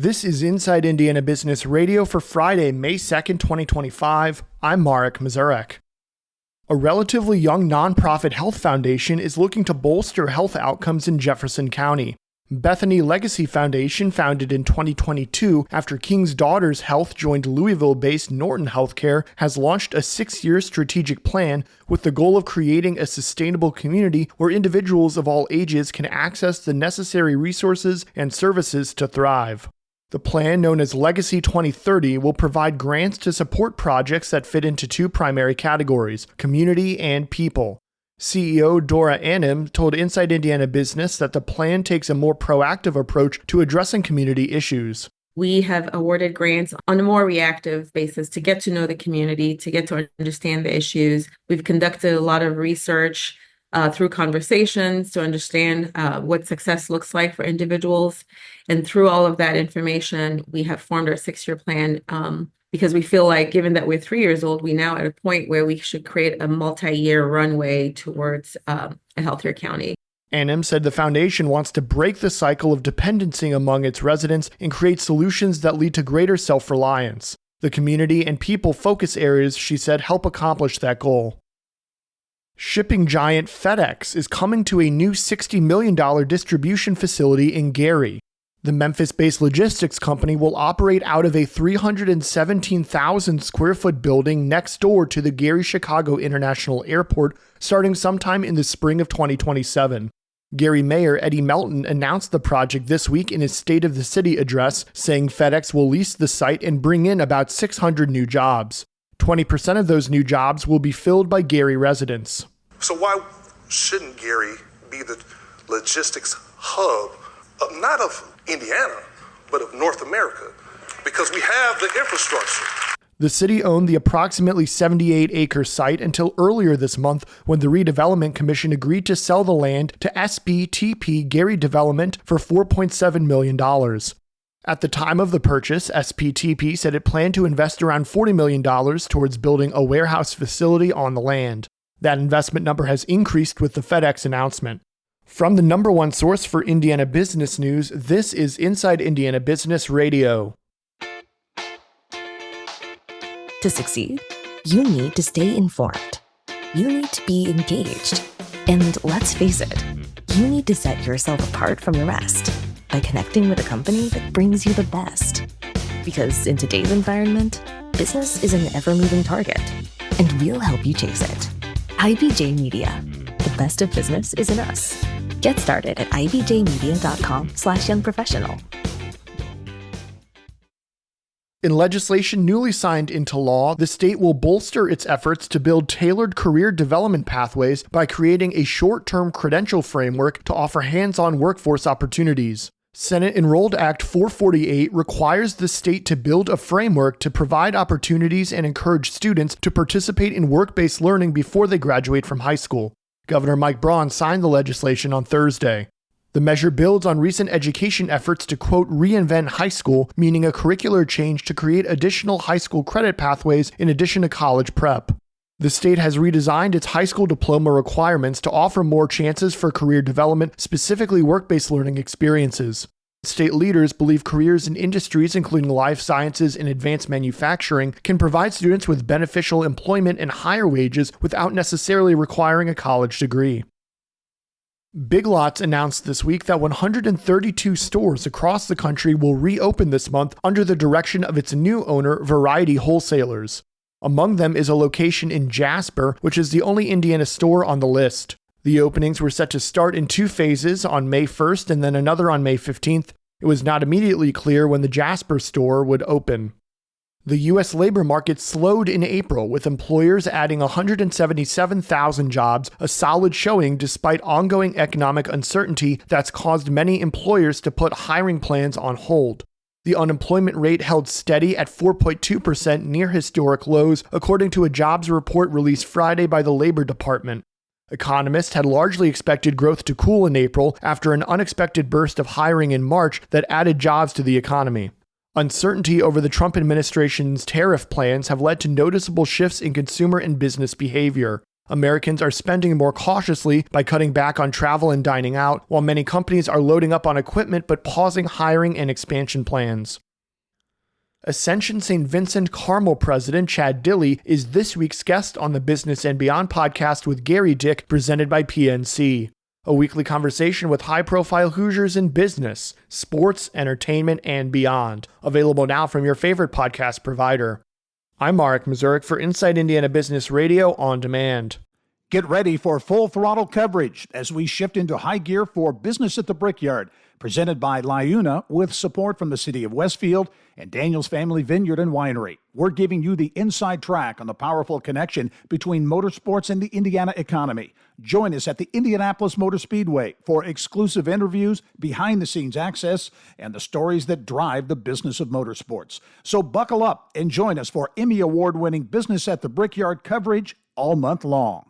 This is Inside Indiana Business Radio for Friday, May 2nd, 2025. I'm Marek Mazurek. A relatively young nonprofit health foundation is looking to bolster health outcomes in Jefferson County. Bethany Legacy Foundation, founded in 2022 after King's Daughters Health joined Louisville-based Norton Healthcare, has launched a 6-year strategic plan with the goal of creating a sustainable community where individuals of all ages can access the necessary resources and services to thrive. The plan, known as Legacy 2030, will provide grants to support projects that fit into two primary categories: community and people. CEO Dora Annem told Inside Indiana Business that the plan takes a more proactive approach to addressing community issues. We have awarded grants on a more reactive basis to get to know the community, to get to understand the issues. We've conducted a lot of research through conversations to understand what success looks like for individuals. And through all of that information, we have formed our 6-year plan because we feel like, given that we're 3 years old, we now at a point where we should create a multi-year runway towards a healthier county. Annem said the foundation wants to break the cycle of dependency among its residents and create solutions that lead to greater self-reliance. The community and people focus areas, she said, help accomplish that goal. Shipping giant FedEx is coming to a new $60 million distribution facility in Gary. The Memphis-based logistics company will operate out of a 317,000 square foot building next door to the Gary-Chicago International Airport starting sometime in the spring of 2027. Gary Mayor Eddie Melton announced the project this week in his State of the City address, saying FedEx will lease the site and bring in about 600 new jobs. 20% of those new jobs will be filled by Gary residents. So why shouldn't Gary be the logistics hub, not of Indiana, but of North America? Because we have the infrastructure. The city owned the approximately 78-acre site until earlier this month, when the Redevelopment Commission agreed to sell the land to SBTP Gary Development for $4.7 million. At the time of the purchase, SPTP said it planned to invest around $40 million towards building a warehouse facility on the land. That investment number has increased with the FedEx announcement. From the number one source for Indiana business news, this is Inside Indiana Business Radio. To succeed, you need to stay informed. You need to be engaged. And let's face it, you need to set yourself apart from the rest by connecting with a company that brings you the best. Because in today's environment, business is an ever-moving target, and we'll help you chase it. IBJ Media. The best of business is in us. Get started at ibjmedia.com/youngprofessional. In legislation newly signed into law, the state will bolster its efforts to build tailored career development pathways by creating a short-term credential framework to offer hands-on workforce opportunities. Senate Enrolled Act 448 requires the state to build a framework to provide opportunities and encourage students to participate in work-based learning before they graduate from high school. Governor Mike Braun signed the legislation on Thursday. The measure builds on recent education efforts to, quote, reinvent high school, meaning a curricular change to create additional high school credit pathways in addition to college prep. The state has redesigned its high school diploma requirements to offer more chances for career development, specifically work-based learning experiences. State leaders believe careers in industries including life sciences and advanced manufacturing can provide students with beneficial employment and higher wages without necessarily requiring a college degree. Big Lots announced this week that 132 stores across the country will reopen this month under the direction of its new owner, Variety Wholesalers. Among them is a location in Jasper, which is the only Indiana store on the list. The openings were set to start in 2 phases on May 1st and then another on May 15th. It was not immediately clear when the Jasper store would open. The U.S. labor market slowed in April, with employers adding 177,000 jobs, a solid showing despite ongoing economic uncertainty that's caused many employers to put hiring plans on hold. The unemployment rate held steady at 4.2%, near historic lows, according to a jobs report released Friday by the Labor Department. Economists had largely expected growth to cool in April after an unexpected burst of hiring in March that added jobs to the economy. Uncertainty over the Trump administration's tariff plans have led to noticeable shifts in consumer and business behavior. Americans are spending more cautiously by cutting back on travel and dining out, while many companies are loading up on equipment but pausing hiring and expansion plans. Ascension St. Vincent Carmel President Chad Dilley is this week's guest on the Business and Beyond podcast with Gary Dick, presented by PNC. A weekly conversation with high-profile Hoosiers in business, sports, entertainment, and beyond. Available now from your favorite podcast provider. I'm Marek Mazurek for Inside Indiana Business Radio on demand. Get ready for full throttle coverage as we shift into high gear for Business at the Brickyard, presented by LiUNA with support from the City of Westfield and Daniel's Family Vineyard and Winery. We're giving you the inside track on the powerful connection between motorsports and the Indiana economy. Join us at the Indianapolis Motor Speedway for exclusive interviews, behind-the-scenes access, and the stories that drive the business of motorsports. So buckle up and join us for Emmy Award-winning Business at the Brickyard coverage all month long.